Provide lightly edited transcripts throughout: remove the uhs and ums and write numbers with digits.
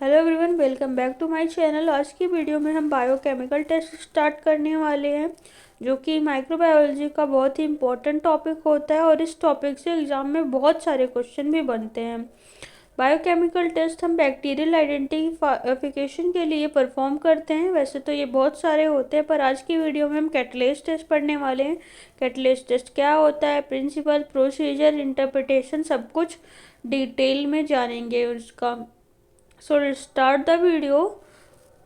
Hello everyone, welcome back to my channel. आज की video में हम बायोकेमिकल टेस्ट स्टार्ट करने वाले हैं, जो कि माइक्रोबायोलॉजी का बहुत ही इम्पोर्टेंट टॉपिक होता है और इस टॉपिक से एग्जाम में बहुत सारे क्वेश्चन भी बनते हैं। बायोकेमिकल टेस्ट हम बैक्टीरियल आइडेंटिफिकेशन के लिए परफॉर्म करते हैं। वैसे तो ये बहुत सारे होते हैं, पर आज की वीडियो में हम कैटलेस टेस्ट पढ़ने वाले हैं। कैटलेस टेस्ट क्या होता है, प्रिंसिपल, प्रोसीजर, इंटरप्रिटेशन, सब कुछ डिटेल में जानेंगे उसका। So let's start the video.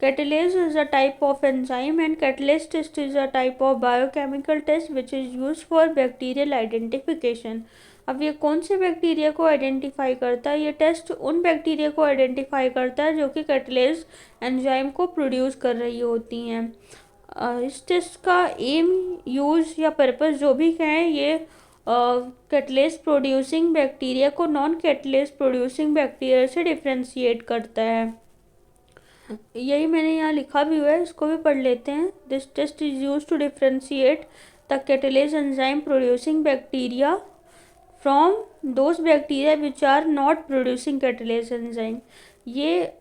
Catalase is a type of enzyme and catalase test is a type of biochemical test which is used for bacterial identification. अब ये कौन से बैक्टीरिया को आइडेंटिफाई करता है? ये टेस्ट उन बैक्टीरिया को आइडेंटिफाई करता है जो कि कैटलेज एंजाइम को प्रोड्यूस कर रही होती हैं। इस टेस्ट का एम, यूज या पर्पस जो भी कहें, ये कैटलेज प्रोड्यूसिंग बैक्टीरिया को नॉन कैटलेज प्रोड्यूसिंग बैक्टीरिया से डिफ्रेंशिएट करता है। यही मैंने यहाँ लिखा भी हुआ है, इसको भी पढ़ लेते हैं। This test is use to differentiate the catalase enzyme producing bacteria from those bacteria which are not producing catalase enzyme. ये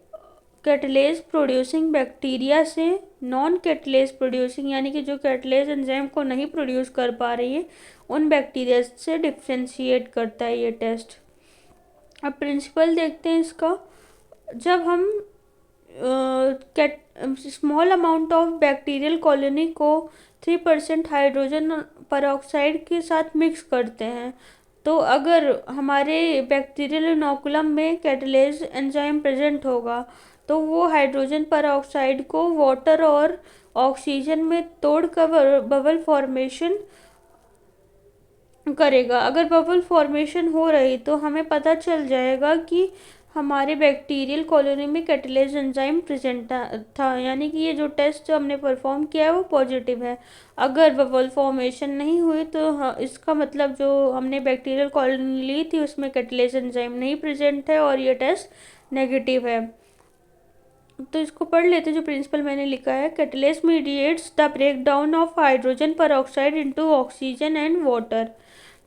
कैटलेज प्रोड्यूसिंग बैक्टीरिया से नॉन कैटलेज प्रोड्यूसिंग, यानी कि जो कैटलेज एंजाइम को नहीं प्रोड्यूस कर पा रही है, उन बैक्टीरिया से डिफ्रेंशिएट करता है ये टेस्ट। अब प्रिंसिपल देखते हैं इसका। जब हम small amount of bacterial colony को 3% हाइड्रोजन परऑक्साइड के साथ मिक्स करते हैं, तो अगर हमारे बैक्टीरियल इनोकुलम में कैटलेज एंजाइम प्रेजेंट होगा तो वो हाइड्रोजन परऑक्साइड को वाटर और ऑक्सीजन में तोड़कर बबल फॉर्मेशन करेगा। अगर बबल फॉर्मेशन हो रही तो हमें पता चल जाएगा कि हमारे बैक्टीरियल कॉलोनी में कैटलेज एंजाइम प्रेजेंट था, यानी कि ये जो टेस्ट हमने परफॉर्म किया है वो पॉजिटिव है। अगर बबल फॉर्मेशन नहीं हुई तो इसका मतलब जो हमने बैक्टीरियल कॉलोनी ली थी उसमें कैटलेज एंजाइम नहीं प्रेजेंट है और ये टेस्ट नेगेटिव है। तो इसको पढ़ लेते हैं। जो प्रिंसिपल मैंने लिखा है, catalase mediates the break down of hydrogen peroxide into oxygen and water.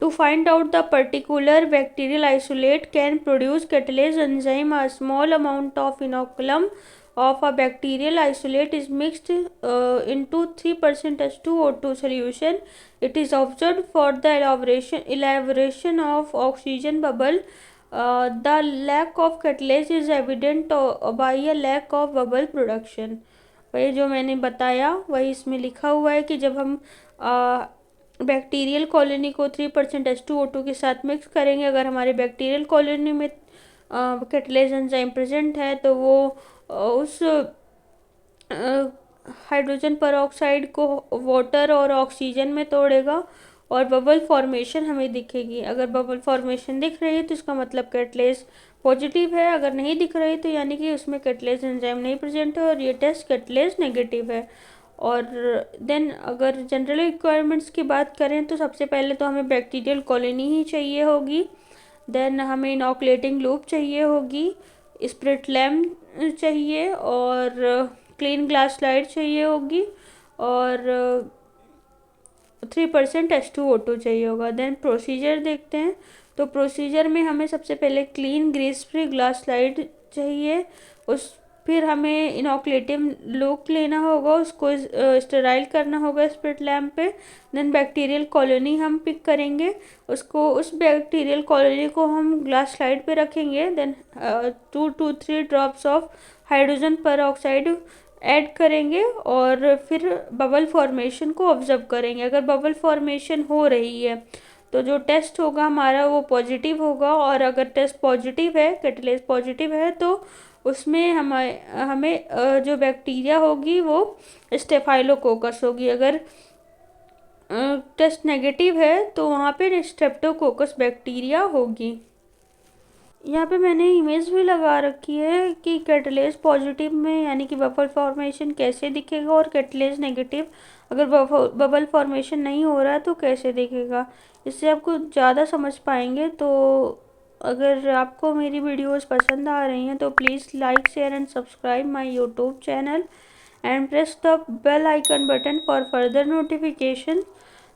To find out the particular bacterial isolate can produce catalase enzyme. A small amount of inoculum of a bacterial isolate is mixed into 3% H2O2 solution. It is observed for the elaboration of oxygen bubble. The lack of catalase is evident by a lack of bubble production. वही जो मैंने बताया वही इसमें लिखा हुआ है कि जब हम बैक्टीरियल कॉलोनी को 3% H2O2 के साथ मिक्स करेंगे, अगर हमारे बैक्टीरियल कॉलोनी में कैटलेज एंजाइम प्रेजेंट है तो वो उस हाइड्रोजन परऑक्साइड को वाटर और ऑक्सीजन में तोड़ेगा और बबल फॉर्मेशन हमें दिखेगी। अगर बबल फॉर्मेशन दिख रही है तो इसका मतलब कैटलेज पॉजिटिव है, अगर नहीं दिख रही तो यानी कि उसमें कैटलेज एंजाइम नहीं प्रेजेंट है और ये टेस्ट कैटलेज नेगेटिव है। और देन अगर जनरल रिक्वायरमेंट्स की बात करें तो सबसे पहले तो हमें बैक्टीरियल कॉलोनी ही चाहिए होगी, देन हमें इनॉकुलेटिंग लूप चाहिए होगी, स्प्रिट लैम्प चाहिए और क्लीन ग्लास स्लाइड चाहिए होगी और 3% H2O2 चाहिए होगा। देन प्रोसीजर देखते हैं। तो प्रोसीजर में हमें सबसे पहले clean grease free glass slide चाहिए, फिर हमें इनॉकुलेटिव लूप लेना होगा, उसको स्टेराइल करना होगा स्प्रिट लैम्प पे। देन बैक्टीरियल कॉलोनी हम पिक करेंगे, उस बैक्टीरियल कॉलोनी को हम ग्लास स्लाइड पे रखेंगे। Then 2 to 3 drops of hydrogen peroxide add करेंगे और फिर बबल फॉर्मेशन को ऑब्जर्व करेंगे। अगर बबल फॉर्मेशन हो रही है तो जो टेस्ट होगा हमारा वो पॉजिटिव होगा, और अगर टेस्ट पॉजिटिव है, कैटलेज पॉजिटिव है, तो उसमें हमें जो बैक्टीरिया होगी वो स्टेफाइलोकोकस होगी। अगर टेस्ट नेगेटिव है तो वहाँ पे स्ट्रेप्टोकोकस बैक्टीरिया होगी। यहाँ पे मैंने इमेज भी लगा रखी है कि कैटलेज पॉजिटिव में यानी कि बबल फॉर्मेशन कैसे दिखेगा और कैटलेज नेगेटिव अगर बबल फॉर्मेशन नहीं हो रहा है तो कैसे दिखेगा। इससे आपको ज़्यादा समझ पाएंगे। तो अगर आपको मेरी वीडियोस पसंद आ रही हैं तो please like, share and subscribe my YouTube channel and press the bell icon button for further notification.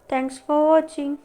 Thanks for watching.